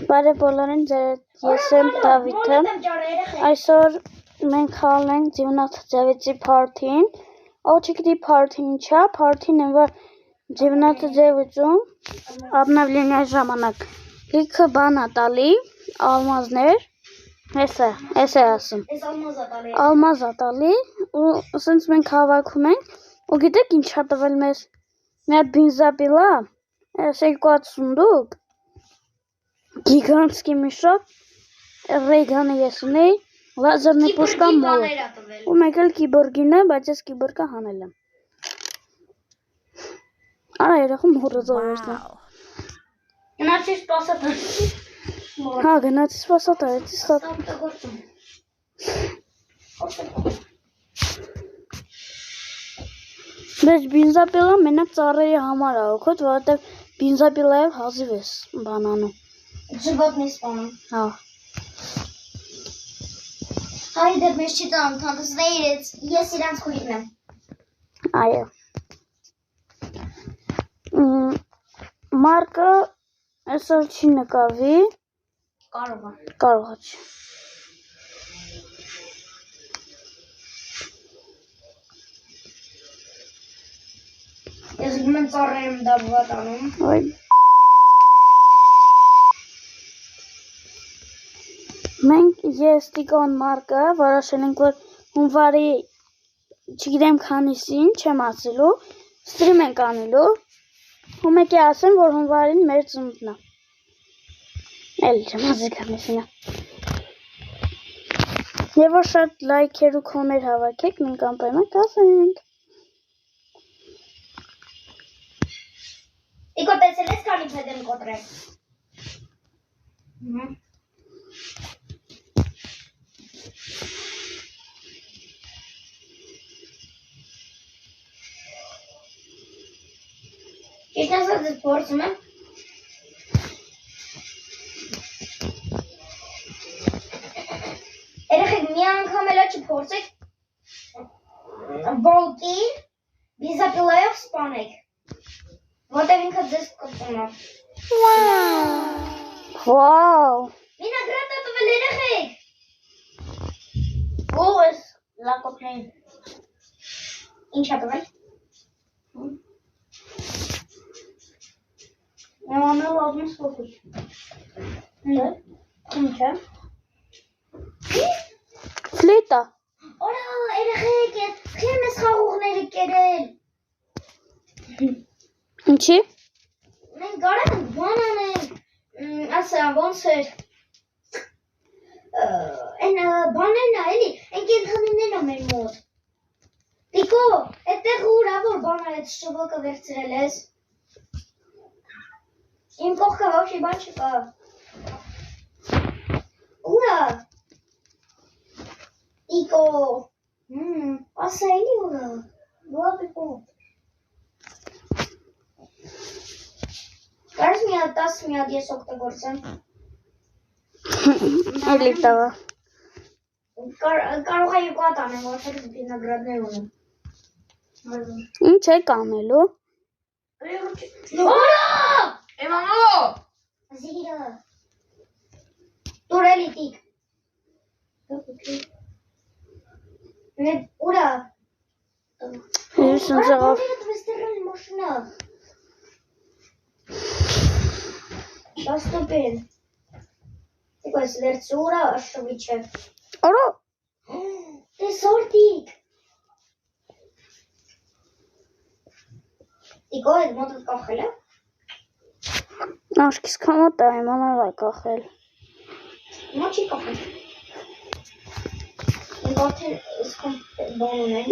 Բարև բոլորին, ես եմ Դավիթը, այսօր մենք խաղալու ենք 99-ի փարթին, ով չգիտի փարթին ինչա, փարթին եմ, որ 99-ում обновление ժամանակ լիքը բան ա տալի, ալմազներ, ես է ասում, ալմազ ա տալի, ու ասենց մենք հավաքում ենք, ու գիտեք ինչ ա տվել մեզ, մի հատ բինզապիլա, 200 սունդուկ, Գիգանտский միշակ, ռեյգանը ես ունեի, լազերնի պուշկա մոլը, ու մեկ էլ կիբորգին է, բայց ես կիբորգը հանել եմ։ Արա երախում հորը զորերն է։ Գնացի սպասատար։ Հա, գնացի սպասատար, էցի սատ։ Բայց բինզապիլա մենակ ծառերի համար է օգոտ, որովհետև բինզապիլայով հազիվ ես բանանում։ Ժվոտն է սպանում։ Հա։ Հայ դեռ մեզ չի տանում, թանտեսները ես իրանց քույրն եմ։ Այո։ Մարկը այսօր չի նկարվի։ Կարող է։ Կարող է չի։ Ես գում եմ ծառեր եմ դարվատ անում։ Ոյ։ Մենք ես Տիկոն Մարկը որոշել ենք, որ հունվարի չգիտեմ քանիսին, չեմ ասելու, ստրիմ ենք անելու, ու մեկի ասեմ, որ հունվարին մեր ծնունդն է։ Էլի չեմ ասել քանիսին է։ Եվ որ շատ լայքեր ու կոմեր հավաքեք, մենք անպայման կասենք։ Տիկո տեսել ես քանի փեդ եմ կոտրել։ Ճիշտ ասած ես փորձում եմ։ Երեխեք մի անգամ էլ չփորձեք վոլտին բինզապիլայով սպանեք, որտև ինքը ձեզ կծում է։ Վաու։ Վինագրատ ա տվել երեխեք։ Ո՞վ ես լակոպներին։ Ինչ ա տվել։ Նմանով ազմի սպոտուչ։ Ինչ է։ Ֆլիտա։ Որա երեխեք, խիմ ես խաղողները կերել։ Ինչի։ Մենք կարել ենք բան անենք, ասա ոնց էր, են բաներն ա էլի, են կենթանիներն ա մեր մոտ։ Տիկո, էտեղ ուրա որ բան այդ շվոկը վերցրել ես։ Իմ կողքը ոչի բան չկա։ Ուրա։ Տիկո, ասա էլի ուրա, լավիկո։ Կարես մի հատ 10 մի հատ ես օգտագործեմ։ Էլի տավա։ Կարող է երկու հատ անեմ, որտեղ վինագրատներ ունեմ։ Ինչ եք անելու։ Որա! Էմանո! Զիրը։ Տուր էլի տիկ։ Ուրա։ Ես ընձաղավ։ Վստեղել մոշնա։ Շաստոպեն։ Տիկո ես վերցու ուրա աշվիչը։ Արա։ Տեսոր տիկ։ Տիկո այդ մոտդ կախել է։ Աշկիս կամոտ է, իմանալ է կախել։ Մոտ չի կախել։ Ինք արդեն իսկում բան ունեն։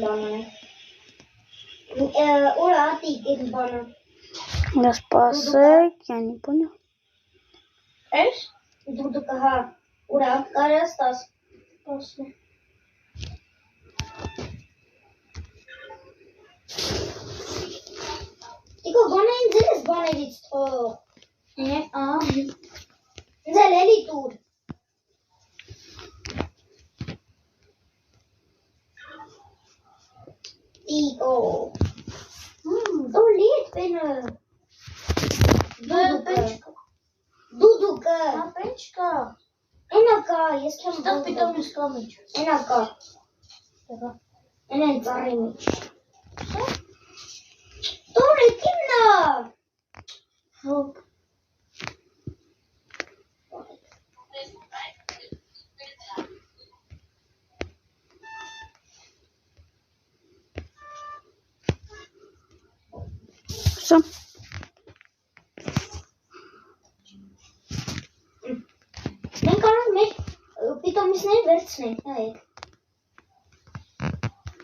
Բան ունեն։ Ուրա տիկ այդ բանը։ Սպասեք, я не понял։ Էս։ Դուդուկը հա, ուրա կարես տաս։ Սպասում։ Տիկո բանային ձեր ես բաներից թող։ Ձեր էլի տուր։ Տիկո։ Դու լիտ բենը։ Դուդուկը։ Ինչ կա։ Էնա կա, ես քեմ Ստեղ պիտոմից կա մեջ։ Էնա կա։ Էնա ծառի մեջ։ Տորը կիննա։ Հոպ։ Շո։ Մենք կարող մեր պիտոմիսները վերցնենք, նայեք։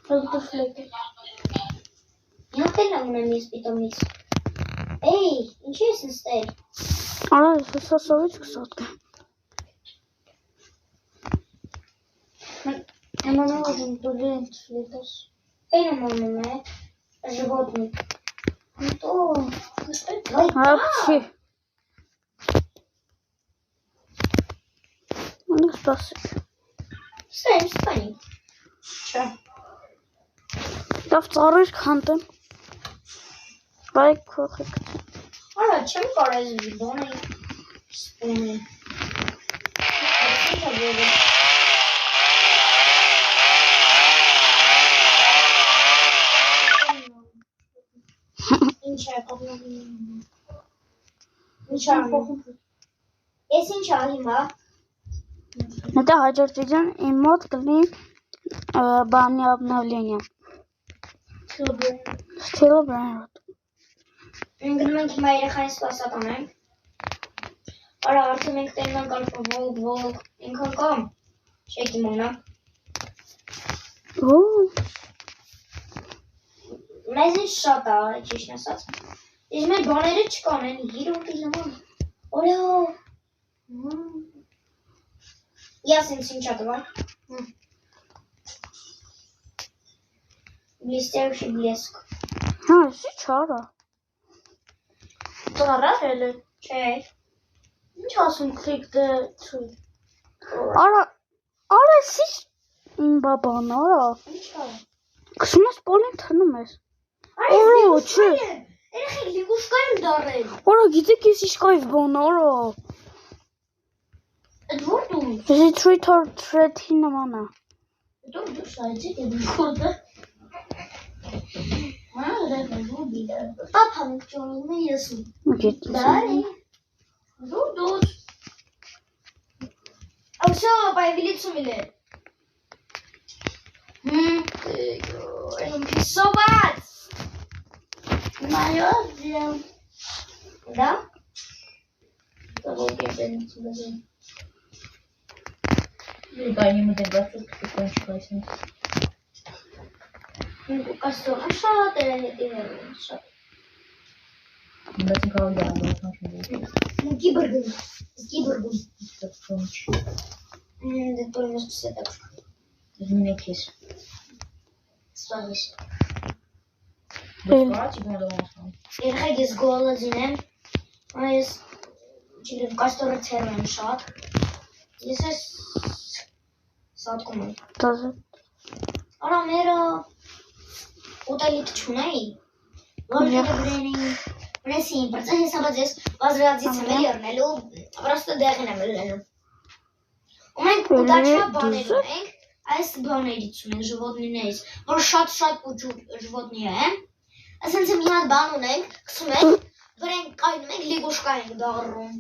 Հոպ։ Իհարկե ունեմ ես պիտոմից։ Էй, ինչի ես նստել։ Արա, սա սովից կսոտկա։ Համանողում դուլին չլիտես։ Էնը մոնում է, ժվոտնիկ։ Հետո, Հապչի։ Ունի սպասիկ։ Սպանի։ Չէ։ Դավ ծառեր քանտեմ։ Բայ քոխիկ։ Արա, չեմ կարես բիդոն է սպունի։ Ինչ է բորը։ Ինչ է կողնում։ Ինչ է կողնում։ Ես ինչ է հիմա։ Հետո հաջորդ վիդեոն իմ մոտ կլինի բանի обновление։ Ստիլը բրանոտ։ Ընկնում ենք հիմա երեխային սպասական ենք։ Արա, արդեն մենք տենման կալպը ոգ, ինքան կամ, չեք իմոնա։ Մեզ ինչ շատ է, ճիշտ ասած։ Իսկ մեր բաները չկան, են հիրոքի նման։ Օրյո։ Ես ինձ ինչ ատվա։ Блестящий блеск։ Հա, էսի չարա։ Ծառա հելը։ Չէ։ Ինչ ասում click the tree։ Արա, էսի իմ բաբան, արա։ Ինչ է։ Կսում ես պոլին թնում ես։ Այ չէ։ Երեխեք լիգուշկա եմ դարել։ Արա, գիտեք ես ինչ կայվ բան, արա։ Էդ որ դու։ Էսի թրեթի նման է։ Դու շայցի դու խորտը։ Պապա մենք ճորում է եսում։ Դարի։ Դուր։ Все, появились умели. Писовать. Мое дело. Да? Кого я тебе не Да, не мы тогда тут кончилось. Костюм шат или шат? Да, цікаво, я буду смотреть. Киборгом. Так, помощь. Да тоже все так. Изменя кис. Справись. Да, тебе надо вам. Երեխեք ես գոլը զինեմ, այս չիրև կաստորը թերում եմ շատ, ես ես սատկում եմ, Դազը։ արա մերը ուտելիք չունեի, որ գրենի, մնեսին, պրծա հեսաբած ես վազրացից եմ էլ երնելու, պրոստը դեղին եմ լենում, ու մենք ուտաչա բաներ ունենք, այս բաներից ունենք ժվոտնիներից, որ շատ ժվոտնի է, ասենց մի հատ բան ունենք, կսում ենք, վրեն կայնում ենք, լիգուշկա ենք դաղրում։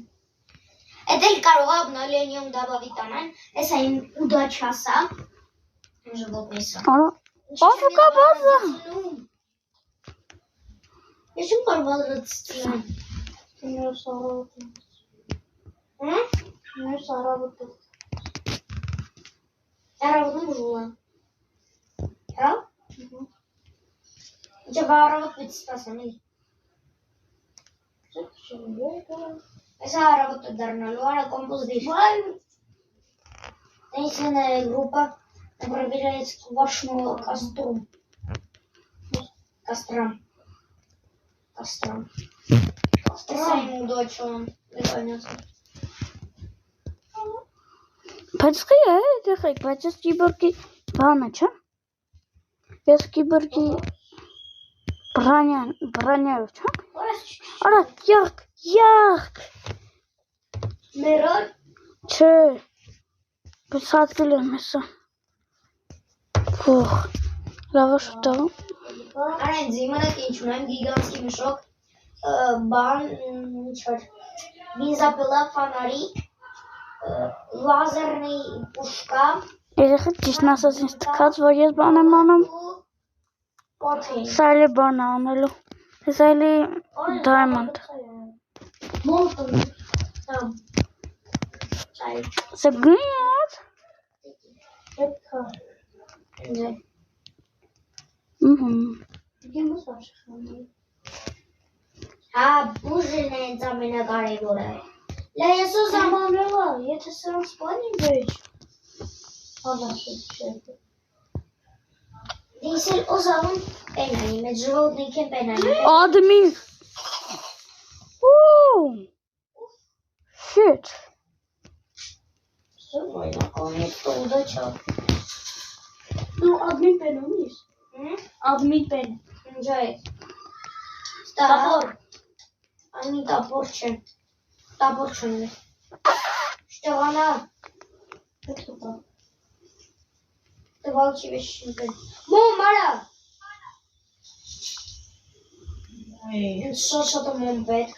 Էդ էլ կարող է обновлением добавить անեն, ես այն ուդաչասա, ժվոտնիսա։ Արա, ասուկա բազա։ Ես չեմ կարող վազրացիցիան։ Մեր սարավոտը։ Սարավոտում ժուլա։ Հա? Ինչը վարավոտ պիտի սպասեմ էլի։ Այս հարավոտը դառնալու, արա կոմպոզդիր։ Տենսիոնная группа проверяет вашему костру. Кострам. Своему дочу. Բայց խի է, դեղեք, բայց ես կիբորգի բանը չեմ։ Ես կիբորգի բրանյայով չեմ։ Արա, յաղք, Յախ, Մերոն։ չէ, բսատկել եմ հեսա, վող, լավա շուտավ, Արեն ձիմանակ ինչ ունեմ, գիգանցքի մշոկ, բան, չար, բինզապելա ֆանարիկ, լազերնի պուշկա, երեխեք ճիշտն ասած ինձ թքած, որ ես բան եմ անում, պոթին։ սա էլի բան է անելու, ես էլի diamond, Մոլտոն, տամ, ճայ, սա գնյատ, հետքա, ինձե, գեմ ուս վարշխանի, հա, բուժեն է ինձ ամենակարևոր է, լա ես ու զամանելա, եթե սրանց բանի վեջ, հավաստ չեպը, Դիս էլ օզավուն պենանի, մեծ ժողոտնիք են պենանի, admin, shit, Սովայնականի տողդա չա, դու admin պենում ես, admin պեն, ինջա է, տապոր, անի տապոր չեն է, շտեղանա, տվալ չի վեշ շինպեն, մոմ արա, ինձ շատ է մոմ պետք,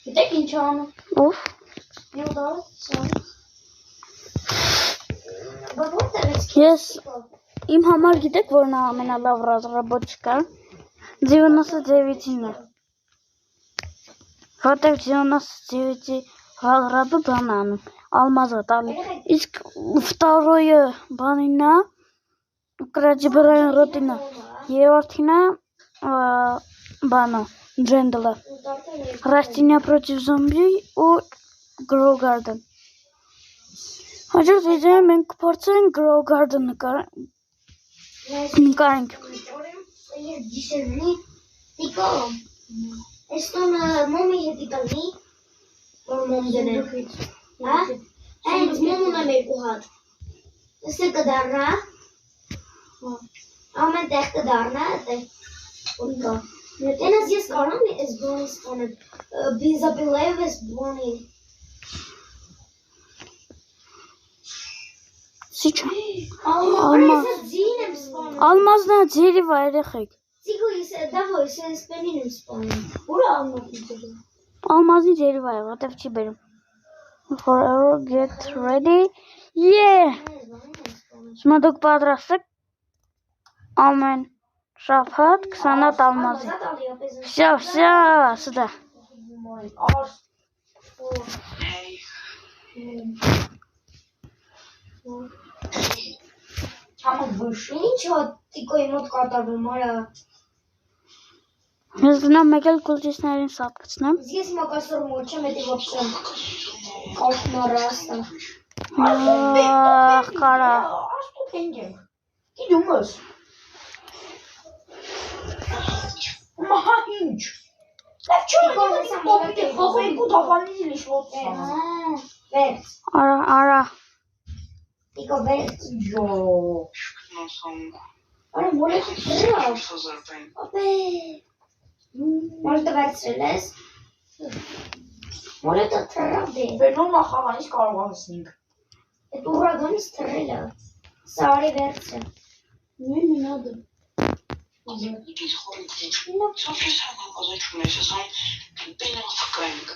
գիտեք ինչ անում, ով, մի ուդարը, սան, բա որտեղ ես ես իմ համար գիտեք որն է ամենալավ ռազրաբոչկա, 99-ին է, որտեղ 99-ի ռազրաբը բան է անում, ալմազը տալի, իսկ վտարոյը բանին է, կրաջիբրային ռոտին է, երորդին է բանը, ջենդլը, Rastenia против зомби ու Grow Garden, հաջորդ վիդեոյում մենք կփորձենք Grow Garden նկարենք, Ես գիշերնի տիկո, ես տոնը մոմի հետի կլնի, որ մոմ դնենք, հա, հենց մոմ ունեմ երկու հատ, ըստը կդարնա, ամեն տեղ կդարնա, տեղ, ենաս ես կարամ ես բանի սպանել, բինզապիլայով ես բանի, Սիչա, ես ձին եմ սպանել, ալմազն է ձերի վայրեխեք, Սիգո ես դավո ես սպենին եմ սպանել, ուրա ալմազին ձերի, ալմազի ձերի վայր, որտև չի բերում, forever get ready, yeah, հիմա դուք պատրաստ եք, ամեն շաբաթ 20 հատ ալմազի, վսյա, սդա, Ինչ հա տիկոյի մոտ կատարվում արա, ես դնամ մեկ էլ կուլճիսներին սատկցնեմ, իսկ ես մակասոր մոտ չեմ էտի ոպշեմ, կալխմարաստա, կարա, Աստուք ենգենք, գիդում ես, մահա ինչ, լև չում Տիկոն եմ տոպիտի խոխոյի կուտ հավալնի լիշ ոտս վերց, արա, տիկո վերց, Յո, արա մոլետը թրավ, ապե, մոլետը վերցրել ես, մոլետը թրավ դե, բերնոն նախաղանից կարող անսնինք, էտ ուրագանից թրել է, սարի վերցը, Նույնը նադը։ Սոֆիս համակազություն ես ասում բենալ ֆկայնք։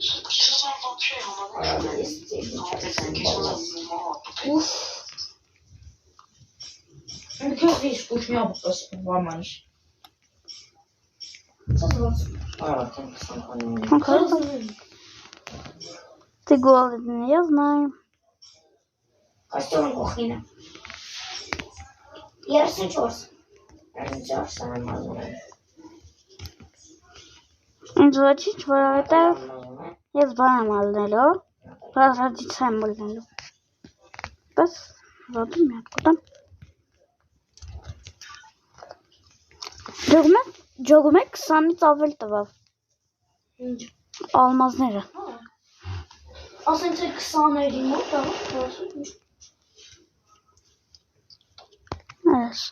Ես ասում ոобще համակազություն Ինքս դիշ կուշնյա բուտս վարմանիշ Ты голодный, я знаю. Костюм кухни. Я расчёс. Расчёс нормально. Инжучить ворота. Я с нормально. Разходить сам можно. Бас, вот у меня откуда. Ջոգմեք 20-ից ավել տվավ։ Ալմազները։ Ասենց է 20-երի մոտ, Այս։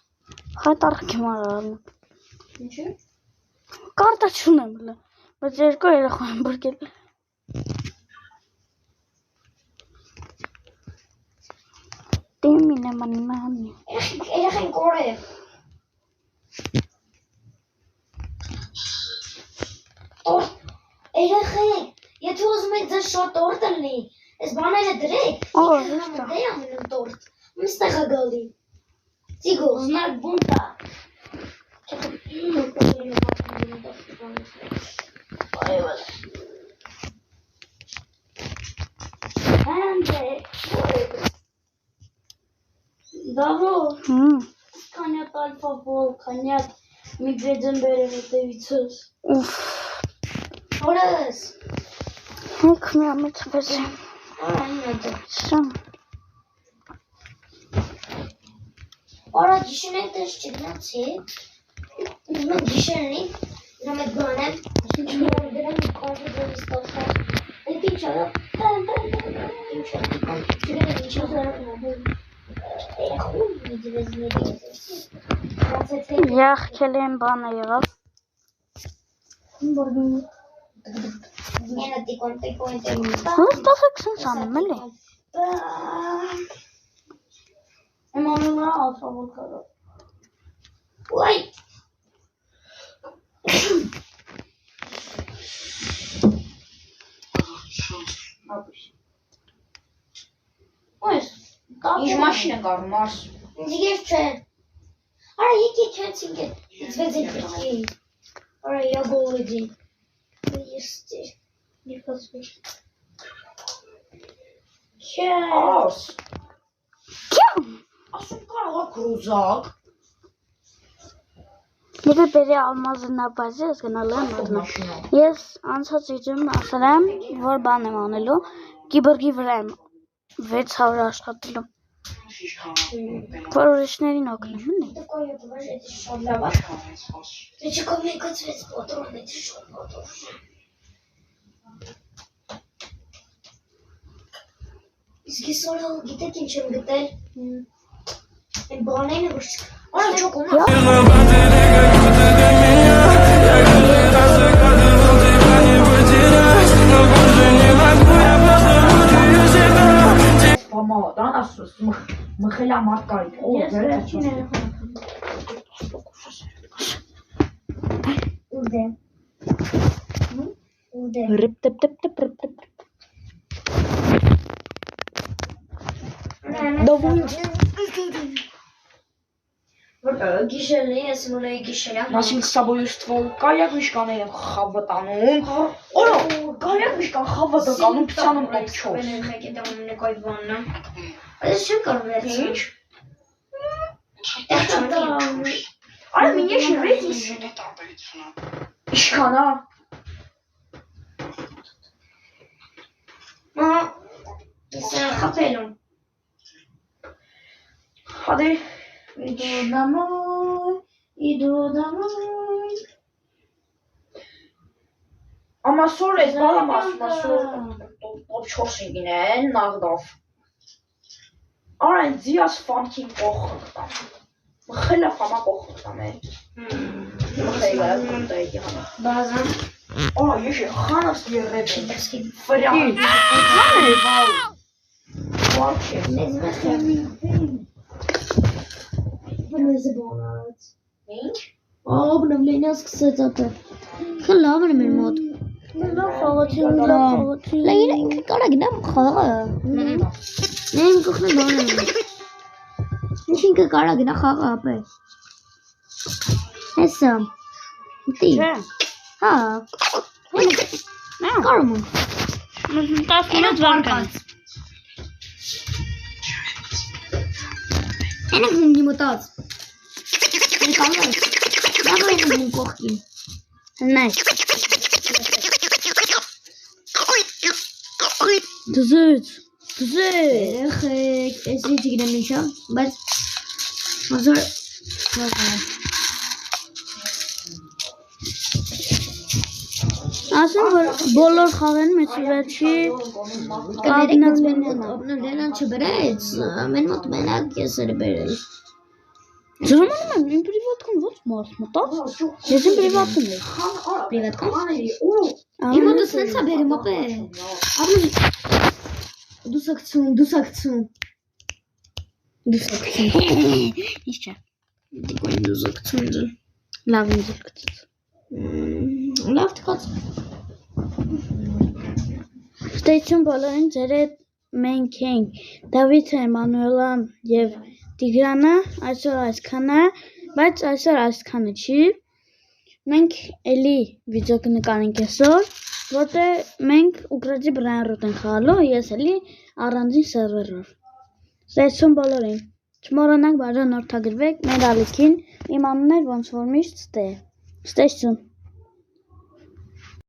Հայտարք եմ արարում։ Ինչ է։ Կա Կարտա չունեմ լը։ Բայց երկու երեխա եմ բրկել։ Դիմին եմ անի մամի։ Երեխեն կորե։ Երեխեք, եթե ուզում եք ձեզ շատ տորտ լինի, այս բաները դրեք, դե ամենում տորտ, մստեղ է գալի, ծիգո, զնակ բունտա, Դավո, կանյատ ալվա բոլ, կանյատ միգրեդեն բերեմ հետևիցս։ Ուֆ, Որս, հենք մի ամիտ վեզեմ։ այնատը։ Շամ։ Արա գիշեն եք դες չգնացի, ուզում եք գիշերնի, նամ եք բանեմ, դրեմ կոնֆիդեն ստացա, այդ ինչ արա, ինչ արա, ինչ Եղքել եմ բանը եղավ։ Ստացեք սենց անեմ, էլի։ Եմ անունը ալթավոլ կարով։ Ուայ! Ոյս, Ինչ մաշին ենք առնում, արս։ Ես չէ։ Արա եկի չեցինք է, իծվեց ենք եկի։ Արա я голоден։ Եսте։ Նիքասվեր։ Չէ։ Արս։ Կյամ։ Ասում կարող է կրուզակ։ Եթե բերի ալմազը նապազի, ես գնալու եմ ադնա։ Ես անցած իջում ասել եմ, որ բան եմ անելու, գիբրգի վրա եմ 600 աշխատելու։ Որ ուրիշներին օգնեմ, ունի։ Такое бывает, это что для вас? Ты чего мне цвет потом, это что потом? Իսկ ես օրը գիտեք ինչ եմ գտել։ Այն բանայինը որ Արա ճոկոն։ Պամադան ասուս, մխելա մարդկարիք, Ես վերջին երեխան։ Ուդե։ Ուդե։ Ռիպ տպ տպ տպ տպ տպ։ Գիշերնի ես մոնայի գիշերյան։ Насին с собой ствол, կայակ միշկաներ եմ խավատանում, օրա, կայակ միշկան խավատականում պցանում տոպչով։ Մեկ է դրում նեք այդ բաննա։ Այս չեմ կարող վերցնել։ Արա մինչ ռեյտինգ Շենի տարբերությունը։ Իշկանա։ Ահա։ Ես խփել եմ։ Հադե Իդու դամոյ։ ամասոր ես բալամ ասում, ասոր տոպ 4 ինգինեն, նաղդավ։ Արա են ձիաս ֆամքին կողխղտամ։ Մխելա ֆամա կողխղտամ է։ Մխելա տայքի հանա։ Բազան։ Արա ես խանաս երրեպին։ Դեսքի Վրյա։ Հան է բալ։ Վարք է։ մեզ մխելի։ Բնեզ բոնած։ Ինչ։ Обновление սկսեց ապը։ Խլավ էր մեր մոտ։ Լավ խաղացի։ Լայր ինքը կարա գնամ խաղը։ Նեմ կողնը բանը։ Ինչ ինքը կարա գնա խաղը ապը։ Հեսա։ Դի։ Չէ։ Հա։ Կարում։ 10 մինուտ վարկան։ Էնը հունի մտած։ Մենք ամեն։ Լավ է հուն կողքին։ Նայ։ Դզեց։ Երեխեք, ես չգիտեմ ինչա, բայց մազոր Ասում որ բոլոր խաղերն մեծ վերջի կներեք օպնելան չբրեց, ամեն մոտ մենակ ես էր բերել։ Զրոմանում եմ, իմ պրիվատքում ո՞նց մարդ մտած։ Ես իմ պրիվատում եմ։ Պրիվատկոմ։ Աների, օ։ Հիմա դու սենսա բերում ապե։ Դուսակցում։ Ինչ չէ։ Դիկոին դուսակցում դու։ Լավ ինձ գցած։ Լավ թքած։ Ստեյցուն բոլորին ձեր հետ մենք ենք Դավիթը, Մանուելան եւ Տիգրանը, այսօր այսքանը, բայց այսօր այսքանը չի։ Մենք էլի վիդեո կնկարենք այսօր, որտեղ մենք ուկրաինացի բրայնրոտ ենք խաղալու, ես էլի առանձին սերվերով։ Ստեյցուն բոլորին։ Չմոռանաք բաժանորդագրվեք մեր ալիքին, իմ անունն ոնց որ միշտ ստե։ Ստեյցուն։